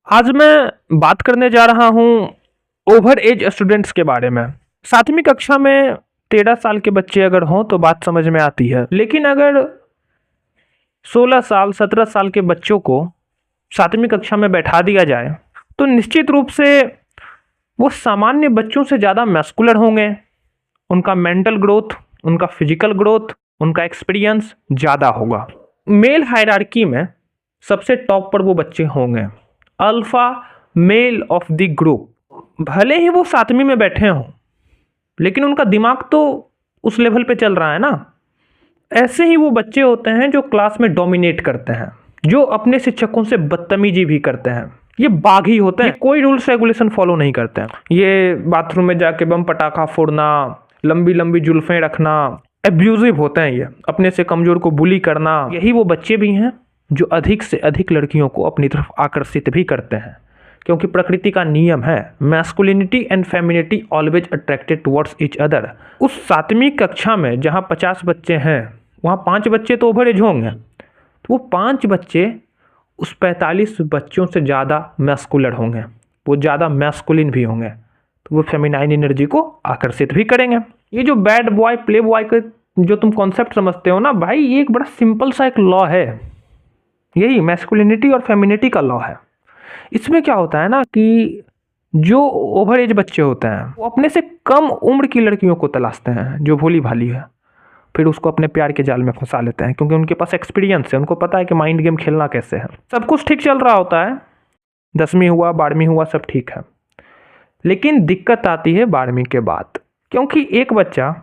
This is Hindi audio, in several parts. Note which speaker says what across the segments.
Speaker 1: आज मैं बात करने जा रहा हूँ ओवर एज स्टूडेंट्स के बारे में। 7वीं कक्षा में 13 साल के बच्चे अगर हों तो बात समझ में आती है, लेकिन अगर 16 साल 17 साल के बच्चों को 7वीं कक्षा में बैठा दिया जाए तो निश्चित रूप से वो सामान्य बच्चों से ज़्यादा मैस्कुलर होंगे। उनका मेंटल ग्रोथ, उनका फिजिकल ग्रोथ, उनका एक्सपीरियंस ज़्यादा होगा। मेल हायरार्की में सबसे टॉप पर वो बच्चे होंगे, alpha male of the group. भले ही वो 7वीं में बैठे हों, लेकिन उनका दिमाग तो उस लेवल पे चल रहा है ना। ऐसे ही वो बच्चे होते हैं जो क्लास में डोमिनेट करते हैं, जो अपने शिक्षकों से बदतमीजी भी करते हैं। ये बागी होते हैं, कोई रूल्स रेगुलेशन फॉलो नहीं करते हैं। ये बाथरूम में जाके बम पटाखा फोड़ना, लंबी लंबी जुल्फें रखना, एब्यूजिव होते हैं। ये अपने से कमजोर को बुली करना। यही वो बच्चे भी हैं जो अधिक से अधिक लड़कियों को अपनी तरफ आकर्षित भी करते हैं, क्योंकि प्रकृति का नियम है masculinity and femininity always attracted towards each other. उस 7वीं कक्षा में जहाँ 50 बच्चे हैं, वहाँ 5 बच्चे तो ओवर एज होंगे, तो वो 5 बच्चे उस 45 बच्चों से ज़्यादा मैस्कुलर होंगे, वो ज़्यादा मैस्कुलिन भी होंगे, तो वो फेमिनाइन एनर्जी को आकर्षित भी करेंगे। ये जो बैड बॉय प्ले बॉय का जो तुम कॉन्सेप्ट समझते हो ना भाई, ये एक बड़ा सिंपल सा एक लॉ है। यही मैस्कुलिनिटी और फेमिनिटी का लॉ है। इसमें क्या होता है ना कि जो ओवर एज बच्चे होते हैं वो अपने से कम उम्र की लड़कियों को तलाशते हैं जो भोली भाली है, फिर उसको अपने प्यार के जाल में फंसा लेते हैं, क्योंकि उनके पास एक्सपीरियंस है, उनको पता है कि माइंड गेम खेलना कैसे है। सब कुछ ठीक चल रहा होता है, 10वीं हुआ 12वीं हुआ सब ठीक है, लेकिन दिक्कत आती है 12वीं के बाद। क्योंकि एक बच्चा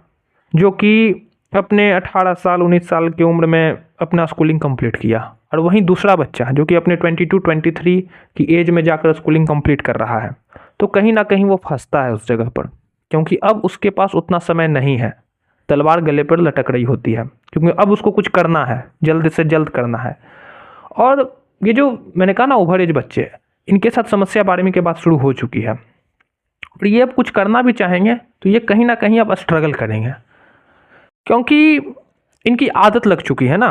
Speaker 1: जो कि अपने 18 साल 19 साल की उम्र में अपना स्कूलिंग कंप्लीट किया, और वहीं दूसरा बच्चा जो कि अपने 22 23 की एज में जाकर स्कूलिंग कंप्लीट कर रहा है, तो कहीं ना कहीं वो फंसता है उस जगह पर, क्योंकि अब उसके पास उतना समय नहीं है। तलवार गले पर लटक रही होती है, क्योंकि अब उसको कुछ करना है, जल्द से जल्द करना है। और ये जो मैंने कहा ना ओवर एज बच्चे, इनके साथ समस्या 12वीं के बाद शुरू हो चुकी है, और ये अब कुछ करना भी चाहेंगे तो ये कहीं ना कहीं अब स्ट्रगल करेंगे, क्योंकि इनकी आदत लग चुकी है ना।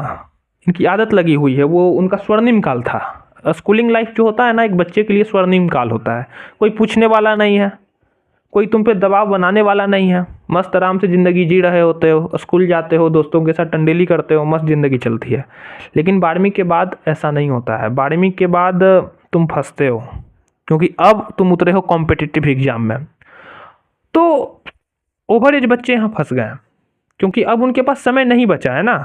Speaker 1: इनकी आदत लगी हुई है, वो उनका स्वर्णिम काल था। स्कूलिंग लाइफ जो होता है ना, एक बच्चे के लिए स्वर्णिम काल होता है। कोई पूछने वाला नहीं है, कोई तुम पे दबाव बनाने वाला नहीं है, मस्त आराम से ज़िंदगी जी रहे होते हो, स्कूल जाते हो, दोस्तों के साथ टंडेली करते हो, मस्त ज़िंदगी चलती है। लेकिन 12वीं के बाद ऐसा नहीं होता है। 12वीं के बाद तुम फंसते हो, क्योंकि अब तुम उतरे हो कॉम्पिटिटिव एग्जाम में। तो ओवर एज बच्चे यहाँ फंस गए हैं, क्योंकि अब उनके पास समय नहीं बचा है ना।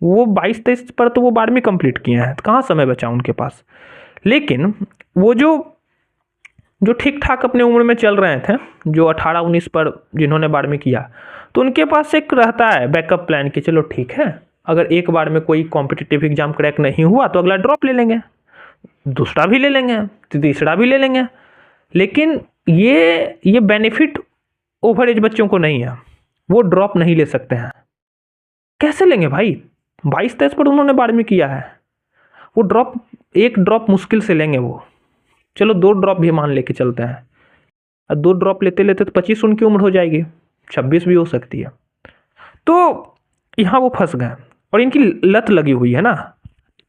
Speaker 1: वो 22-23 पर तो वो 12वीं कंप्लीट किए हैं, तो कहाँ समय बचा उनके पास। लेकिन वो जो जो ठीक ठाक अपने उम्र में चल रहे थे, जो 18-19 पर जिन्होंने 12वीं किया, तो उनके पास एक रहता है बैकअप प्लान कि चलो ठीक है, अगर एक बार में कोई कॉम्पिटिटिव एग्जाम क्रैक नहीं हुआ तो अगला ड्रॉप ले लेंगे, दूसरा भी ले लेंगे, तीसरा भी ले लेंगे। लेकिन ये बेनिफिट ओवर एज बच्चों को नहीं है, वो ड्रॉप नहीं ले सकते हैं। कैसे लेंगे भाई, 22-23 पर उन्होंने 12वीं किया है, वो ड्रॉप, एक ड्रॉप मुश्किल से लेंगे वो। चलो 2 ड्रॉप भी मान लेके चलते हैं, और 2 ड्रॉप लेते लेते तो 25 उनकी उम्र हो जाएगी, 26 भी हो सकती है। तो यहाँ वो फंस गए, और इनकी लत लगी हुई है ना।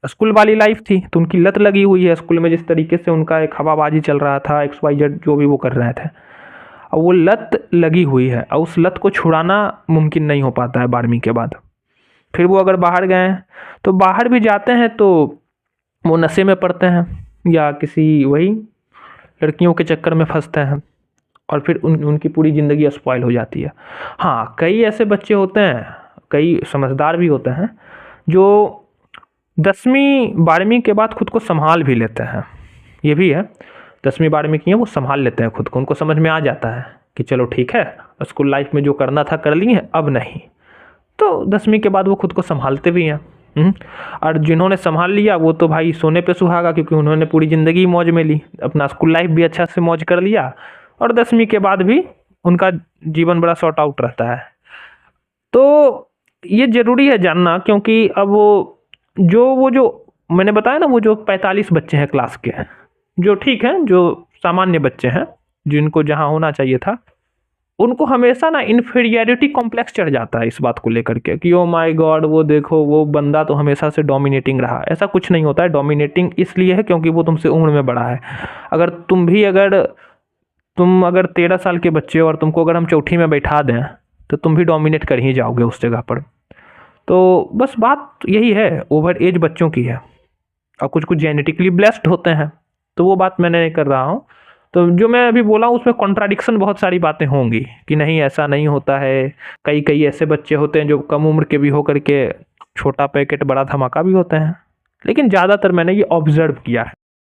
Speaker 1: स्कूल वाली लाइफ थी तो उनकी लत लगी हुई है, स्कूल में जिस तरीके से उनका एक हवाबाजी चल रहा था, XYZ जो भी वो कर रहे थे, और वो लत लगी हुई है, और उस लत को छुड़ाना मुमकिन नहीं हो पाता है 12वीं के बाद। फिर वो अगर बाहर गए, तो बाहर भी जाते हैं तो वो नशे में पड़ते हैं, या किसी वही लड़कियों के चक्कर में फंसते हैं, और फिर उनकी पूरी ज़िंदगी स्पॉइल हो जाती है। हाँ, कई ऐसे बच्चे होते हैं, कई समझदार भी होते हैं, जो 10वीं 12वीं के बाद खुद को संभाल भी लेते हैं। ये भी है, 10वीं 12वीं की है, वो संभाल लेते हैं खुद को, उनको समझ में आ जाता है कि चलो ठीक है, स्कूल लाइफ में जो करना था कर लिए हैं, अब नहीं। तो 10वीं के बाद वो खुद को संभालते भी हैं। और जिन्होंने संभाल लिया वो तो भाई सोने पे सुहागा, क्योंकि उन्होंने पूरी ज़िंदगी मौज में ली, अपना स्कूल लाइफ भी अच्छा से मौज कर लिया, और 10वीं के बाद भी उनका जीवन बड़ा सॉर्ट आउट रहता है। तो ये ज़रूरी है जानना, क्योंकि अब वो जो मैंने बताया ना, वो जो 45 बच्चे हैं क्लास के, जो ठीक हैं, जो सामान्य बच्चे हैं, जिनको जहाँ होना चाहिए था, उनको हमेशा ना इन्फीरियरिटी कॉम्प्लेक्स चढ़ जाता है इस बात को लेकर के कि ओ माय गॉड, वो देखो वो बंदा तो हमेशा से डोमिनेटिंग रहा। ऐसा कुछ नहीं होता है। डोमिनेटिंग इसलिए है क्योंकि वो तुमसे उम्र में बड़ा है। अगर तुम अगर 13 साल के बच्चे हो और तुमको अगर हम चौथी में बैठा दें तो तुम भी डोमिनेट कर ही जाओगे उस जगह पर। तो बस बात यही है, ओवर एज बच्चों की है। और कुछ कुछ जेनेटिकली ब्लेस्ड होते हैं, तो वो बात मैंने नहीं कर रहा हूँ। तो जो मैं अभी बोला हूँ उसमें कॉन्ट्राडिक्शन बहुत सारी बातें होंगी कि नहीं ऐसा नहीं होता है। कई कई ऐसे बच्चे होते हैं जो कम उम्र के भी हो करके छोटा पैकेट बड़ा धमाका भी होते हैं, लेकिन ज़्यादातर मैंने ये ऑब्जर्व किया है।